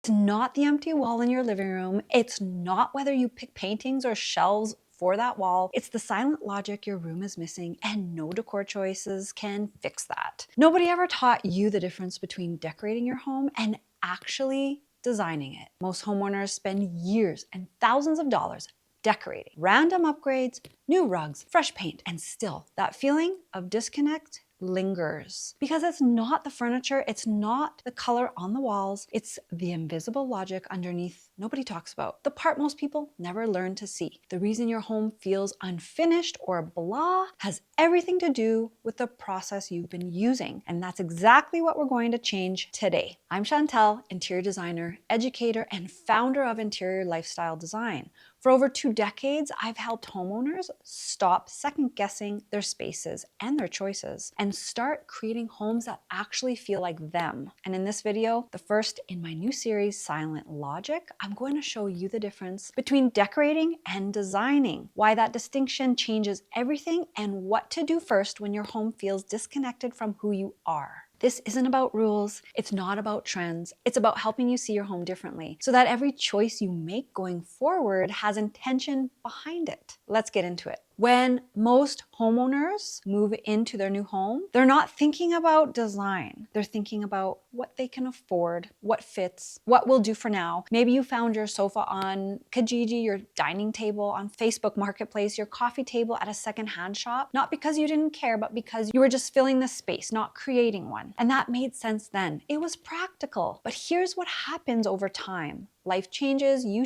It's not the empty wall in your living room. It's not whether you pick paintings or shelves for that wall. It's the silent logic your room is missing, and no decor choices can fix that. Nobody ever taught you the difference between decorating your home and actually designing it. Most homeowners spend years and thousands of dollars decorating. Random upgrades, new rugs, fresh paint, and still that feeling of disconnect lingers. Because it's not the furniture, it's not the color on the walls, it's the invisible logic underneath nobody talks about. The part most people never learn to see. The reason your home feels unfinished or blah has everything to do with the process you've been using. And that's exactly what we're going to change today. I'm Chantel, interior designer, educator, and founder of Interior Lifestyle Design. For over 2 decades, I've helped homeowners stop second-guessing their spaces and their choices and start creating homes that actually feel like them. And in this video, the first in my new series, Silent Logic, I'm going to show you the difference between decorating and designing, why that distinction changes everything, and what to do first when your home feels disconnected from who you are. This isn't about rules, it's not about trends, it's about helping you see your home differently so that every choice you make going forward has intention behind it. Let's get into it. When most homeowners move into their new home, they're not thinking about design. They're thinking about what they can afford, what fits, what will do for now. Maybe you found your sofa on Kijiji, your dining table on Facebook Marketplace, your coffee table at a secondhand shop, not because you didn't care, but because you were just filling the space, not creating one. And that made sense then. It was practical. But here's what happens over time. Life changes, you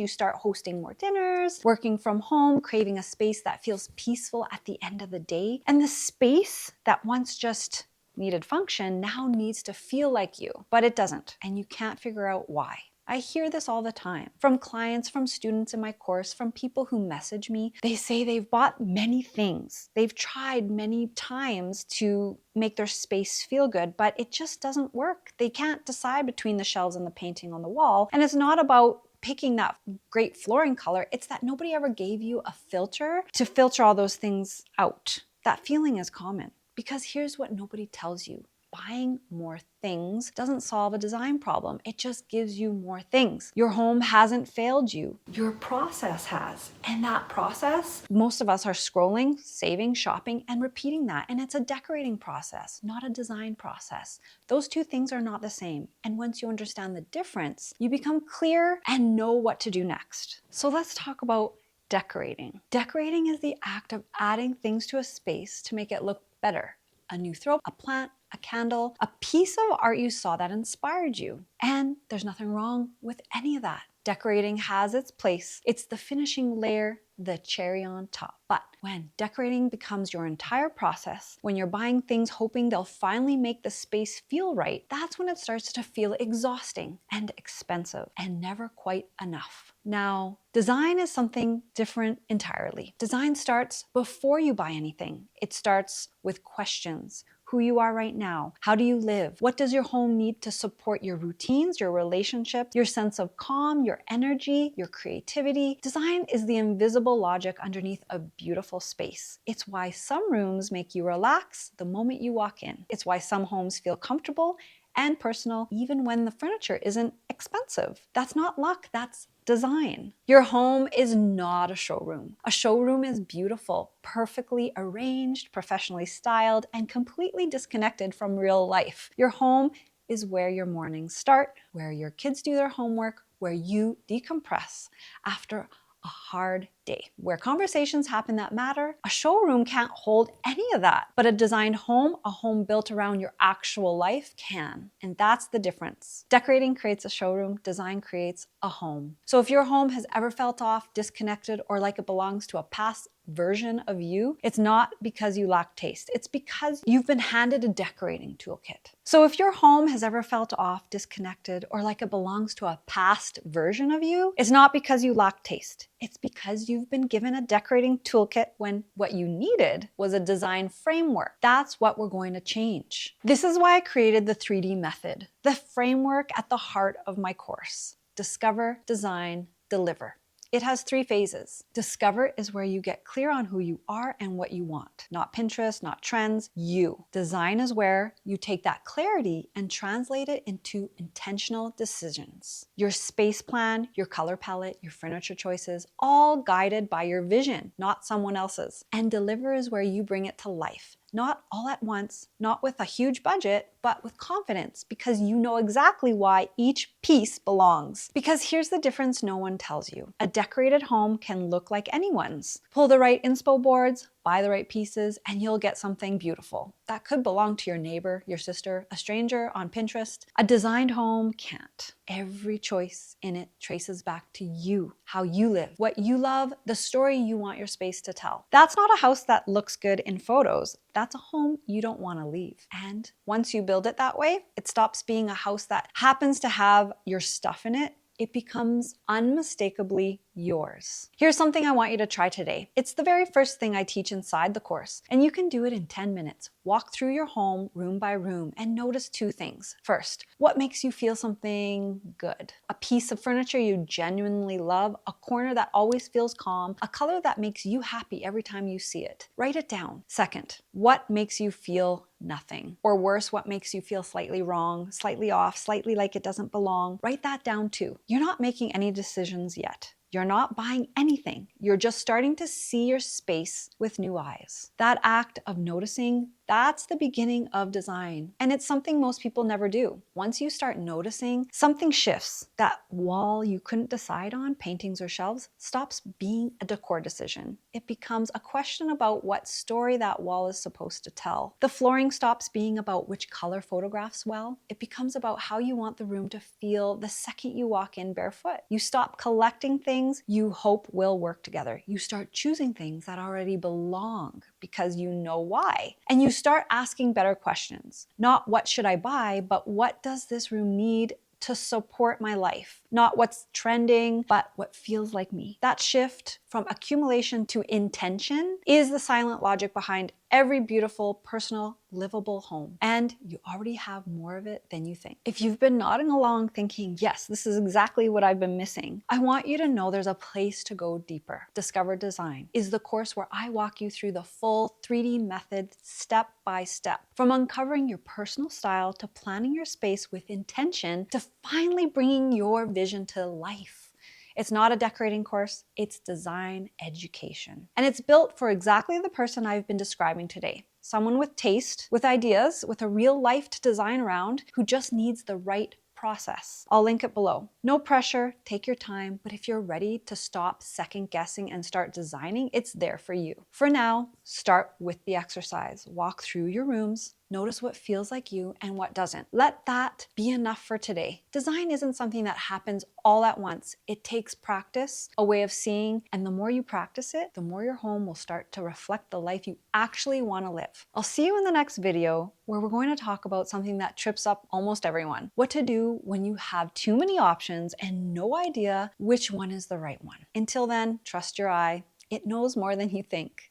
start hosting more dinners, working from home, craving a space that feels peaceful at the end of the day. And the space that once just needed function now needs to feel like you, but it doesn't. And you can't figure out why. I hear this all the time from clients, from students in my course, from people who message me. They say they've bought many things. They've tried many times to make their space feel good, but it just doesn't work. They can't decide between the shelves and the painting on the wall. And it's not about picking that great flooring color. It's that nobody ever gave you a filter to filter all those things out. That feeling is common because here's what nobody tells you. Buying more things doesn't solve a design problem. It just gives you more things. Your home hasn't failed you. Your process has. And that process, most of us are scrolling, saving, shopping, and repeating that. And it's a decorating process, not a design process. Those two things are not the same. And once you understand the difference, you become clear and know what to do next. So let's talk about decorating. Decorating is the act of adding things to a space to make it look better. A new throw, a plant, a candle, a piece of art you saw that inspired you. And there's nothing wrong with any of that. Decorating has its place. It's the finishing layer, the cherry on top. But when decorating becomes your entire process, when you're buying things hoping they'll finally make the space feel right, that's when it starts to feel exhausting and expensive and never quite enough. Now, design is something different entirely. Design starts before you buy anything. It starts with questions. Who you are right now. How do you live? What does your home need to support your routines, your relationships, your sense of calm, your energy, your creativity? Design is the invisible logic underneath a beautiful space. It's why some rooms make you relax the moment you walk in. It's why some homes feel comfortable and personal even when the furniture isn't expensive. That's not luck, that's design. Your home is not a showroom. A showroom is beautiful, perfectly arranged, professionally styled, and completely disconnected from real life. Your home is where your mornings start, where your kids do their homework, where you decompress after a hard day, where conversations happen that matter. A showroom can't hold any of that, but a designed home, a home built around your actual life can. And that's the difference. Decorating creates a showroom, design creates a home. So if your home has ever felt off, disconnected, or like it belongs to a past version of you, it's not because you lack taste. It's because you've been handed a decorating toolkit. So if your home has ever felt off, disconnected, or like it belongs to a past version of you, it's not because you lack taste. It's because you've been given a decorating toolkit when what you needed was a design framework. That's what we're going to change. This is why I created the 3D method, the framework at the heart of my course. Discover, design, deliver. It has 3 phases. Discover is where you get clear on who you are and what you want. Not Pinterest, not trends, you. Design is where you take that clarity and translate it into intentional decisions. Your space plan, your color palette, your furniture choices, all guided by your vision, not someone else's. And deliver is where you bring it to life. Not all at once, not with a huge budget, but with confidence because you know exactly why each piece belongs. Because here's the difference no one tells you. A decorated home can look like anyone's. Pull the right inspo boards, buy the right pieces, and you'll get something beautiful. That could belong to your neighbor, your sister, a stranger on Pinterest. A designed home can't. Every choice in it traces back to you, how you live, what you love, the story you want your space to tell. That's not a house that looks good in photos. That's a home you don't want to leave. And once you build it that way, it stops being a house that happens to have your stuff in it. It becomes unmistakably yours. Here's something I want you to try today. It's the very first thing I teach inside the course, and you can do it in 10 minutes. Walk through your home room by room and notice 2 things. First, what makes you feel something good? A piece of furniture you genuinely love, a corner that always feels calm, a color that makes you happy every time you see it. Write it down. Second, what makes you feel nothing? Or worse, what makes you feel slightly wrong, slightly off, slightly like it doesn't belong? Write that down too. You're not making any decisions yet. You're not buying anything. You're just starting to see your space with new eyes. That act of noticing, that's the beginning of design. And it's something most people never do. Once you start noticing, something shifts. That wall you couldn't decide on, paintings or shelves, stops being a decor decision. It becomes a question about what story that wall is supposed to tell. The flooring stops being about which color photographs well. It becomes about how you want the room to feel the second you walk in barefoot. You stop collecting things you hope will work together. You start choosing things that already belong because you know why. And you start asking better questions. Not what should I buy, but what does this room need to support my life? Not what's trending, but what feels like me. That shift from accumulation to intention is the silent logic behind every beautiful, personal, livable home. And you already have more of it than you think. If you've been nodding along thinking, yes, this is exactly what I've been missing, I want you to know there's a place to go deeper. Discover Design is the course where I walk you through the full 3D method step by step. From uncovering your personal style to planning your space with intention to finally bringing your vision to life. It's not a decorating course, it's design education. And it's built for exactly the person I've been describing today. Someone with taste, with ideas, with a real life to design around, who just needs the right process. I'll link it below. No pressure, take your time, but if you're ready to stop second guessing and start designing, it's there for you. For now, start with the exercise. Walk through your rooms, notice what feels like you and what doesn't. Let that be enough for today. Design isn't something that happens all at once. It takes practice, a way of seeing, and the more you practice it, the more your home will start to reflect the life you actually want to live. I'll see you in the next video where we're going to talk about something that trips up almost everyone. What to do when you have too many options and no idea which one is the right one. Until then, trust your eye. It knows more than you think.